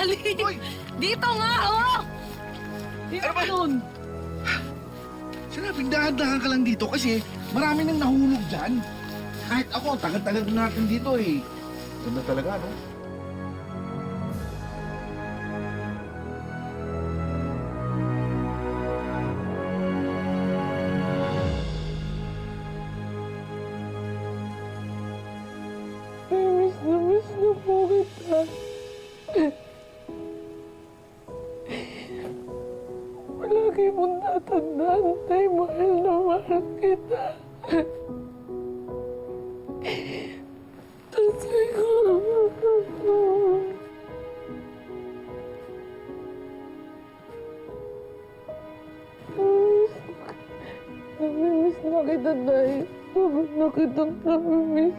Dali! Hoy! Dito nga, oh! Dito Ano ba? doon. Sinabing dahan-dahan ka lang dito kasi marami nang nahulog dyan. Kahit ako, tagal-tagal na natin dito eh. Ganda talaga, no? Miss na po kita. Palagi mong tatandaan, Tay, mahal na mahal kita. Tatay ko. Namimiss na kita, Tay. Sobrang na kitang namimiss.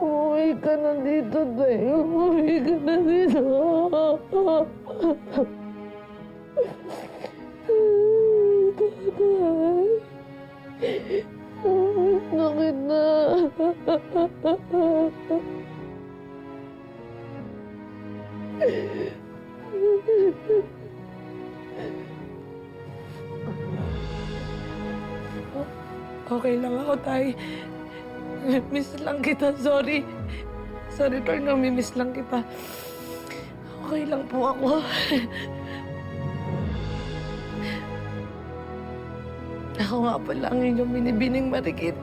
Umuwi ka na dito, Tay. Umuwi ka na dito. Tatay. Namimiss na kita. Okay lang ako, Tay. Miss lang kita. Sorry. Sorry, Tay. Namimiss lang kita. Okay lang po ako. Ako nga pala ang inyong binibining marikit.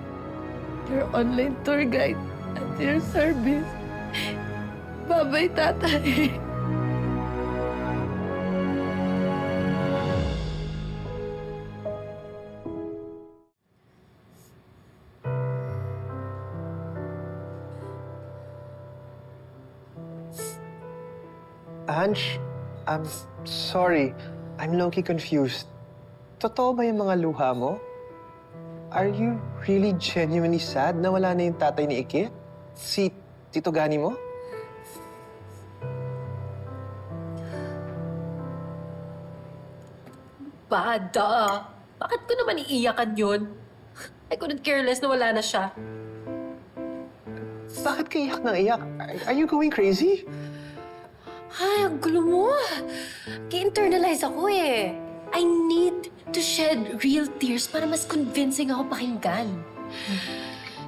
Your online tour guide at your service. Bye-bye, Tatay. Ange, I'm sorry. I'm low-key confused. Totoo ba yung mga luha mo? Are you really genuinely sad na wala na yung tatay ni Ikit? Si Tito Gani mo? Bada! Bakit ko naman iiyakan yun? I couldn't care less na wala na siya. Bakit ka iyak ng iyak? Are you going crazy? Ay, ang gulo mo. Ki-internalize ako eh. I need to shed real tears para mas convincing ako pakinggan.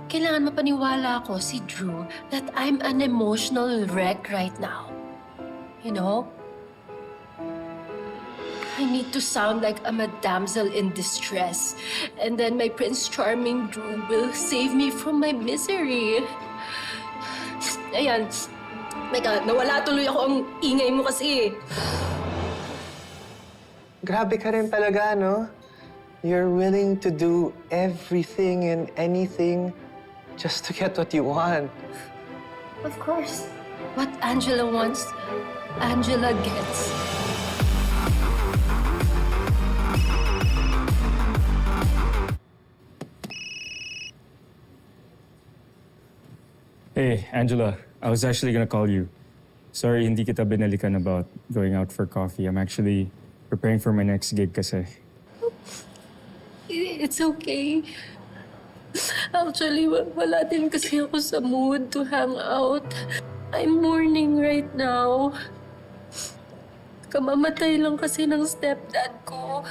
Kailangan mapaniwala ako si Drew that I'm an emotional wreck right now. You know? I need to sound like I'm a damsel in distress. And then my Prince Charming Drew will save me from my misery. Ayan. Meka, nawala tuloy ako ang ingay mo kasi. Grabe ka rin talaga, no? You're willing to do everything and anything just to get what you want. Of course. What Angela wants, Angela gets. Hey, Angela. I was actually gonna call you. Sorry, hindi kita binalikan about going out for coffee. I'm actually preparing for my next gig kasi. It's okay. Actually, wala din kasi ako sa mood to hang out. I'm mourning right now. Kamamatay lang kasi ng stepdad ko.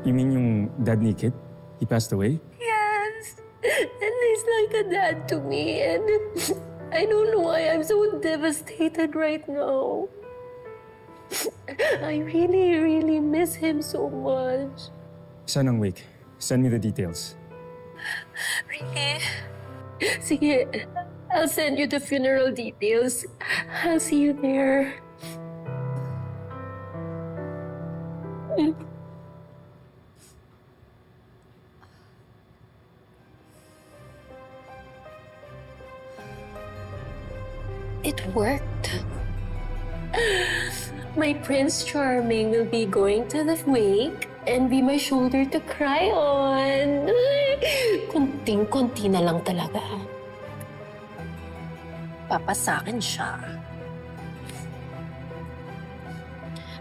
You mean yung dad ni Kit? He passed away? Yes. And he's like a dad to me. And I don't know why I'm so devastated right now. I really, really miss him so much. Saan ang wake? Send me the details. Really? Sige, I'll send you the funeral details. I'll see you there. It worked. My Prince Charming will be going to the wake and be my shoulder to cry on. Kunting-kunti na lang talaga. Papasakin siya.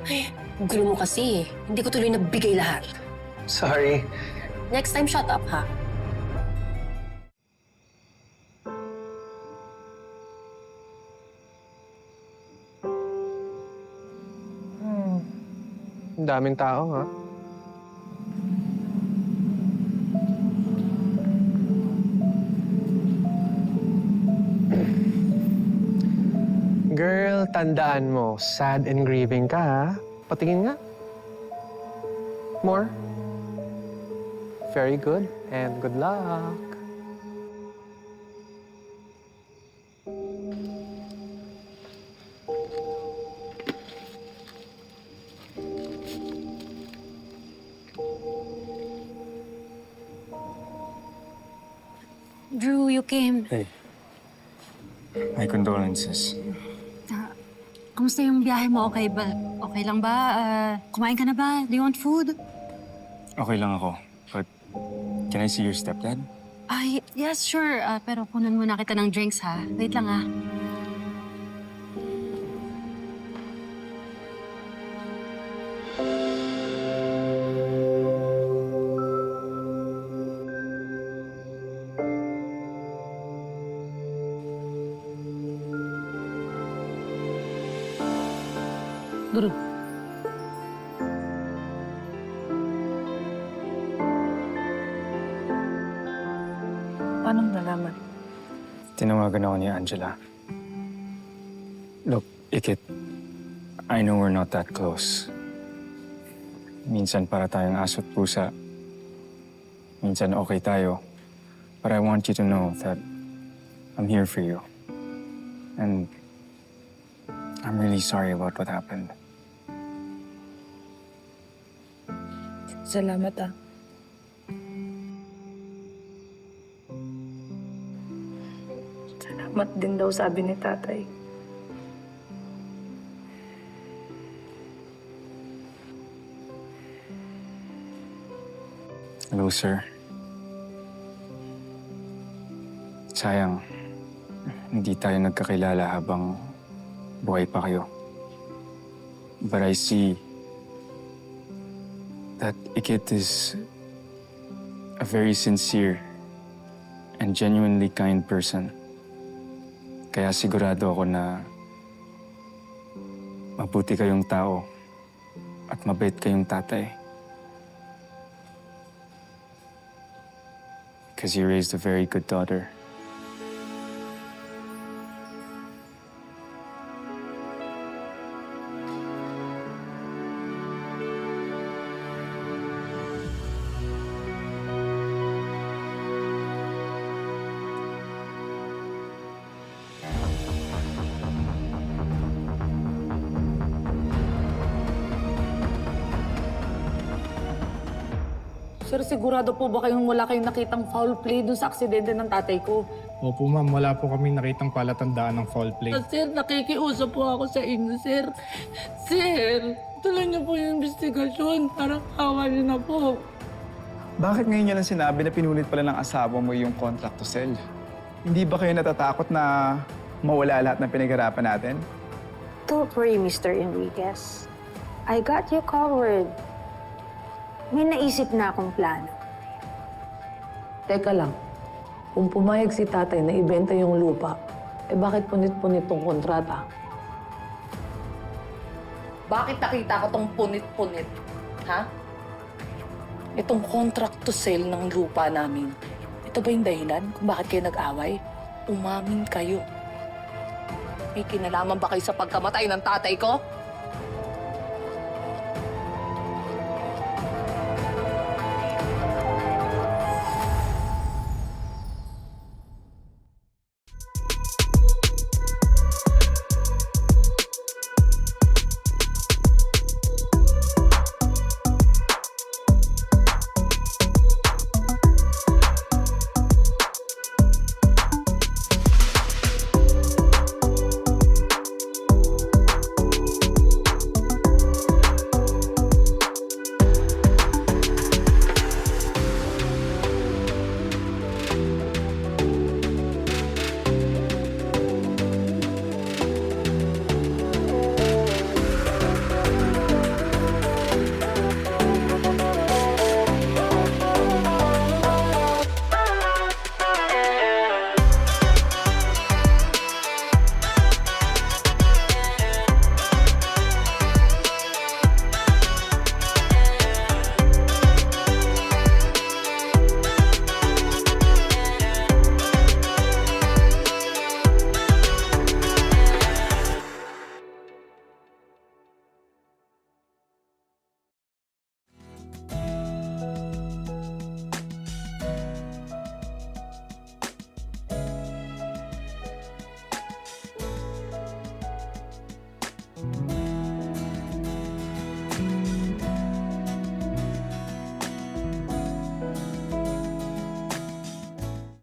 Ay, gulo mo kasi. Hindi ko tuloy nabigay lahat. Sorry. Next time, shut up, ha? Ang daming tao, ha? Girl, tandaan mo, sad and grieving ka, ha? Patingin nga. More. Very good, and good luck. Drew, you came. Hey. My condolences. Kamusta yung biyahe mo? Okay ba? Okay lang ba? Kumain ka na ba? Do you want food? Okay lang ako. But can I see your stepdad? Ay, yes, sure. Pero kunan muna kita ng drinks, ha? Wait lang, ha? Drew. Paano mo nalaman? Tinawagan ako ni Angela. Look, Ikit, I know we're not that close. Minsan para tayong aso't pusa. Minsan okay tayo. But I want you to know that I'm here for you. And I'm really sorry about what happened. Salamat ah. Salamat din daw sabi ni tatay. Hello, sir. Sayang, hindi tayo nagkakilala habang buhay pa kayo. But I see that Ikit is a very sincere and genuinely kind person. Kaya sigurado ako na mabuti kayong tao at mabait kayong tatay. Because you raised a very good daughter. Sir, sigurado po ba wala kayong nakitang foul play dun sa aksidente ng tatay ko? Opo ma'am, wala po kami nakitang palatandaan ng foul play. Sir, nakikiusap po ako sa inyo, sir. Sir, tuloy niyo po yung investigasyon. Parang awa niyo na po. Bakit ngayon niya lang sinabi na pinulit pala ng asawa mo yung contract to sell? Hindi ba kayo natatakot na mawala lahat ng pinaghirapan natin? Don't worry, Mr. Enriquez. I got you covered. May naisip na akong plano. Teka lang, kung pumayag si tatay na ibenta yung lupa, eh bakit punit-punit tong kontrata? Bakit nakita ko tong punit-punit? Ha? Itong contract to sell ng lupa namin. Ito ba yung dahilan kung bakit kayo nag-away? Umamin kayo. May kinalaman ba kayo sa pagkamatay ng tatay ko?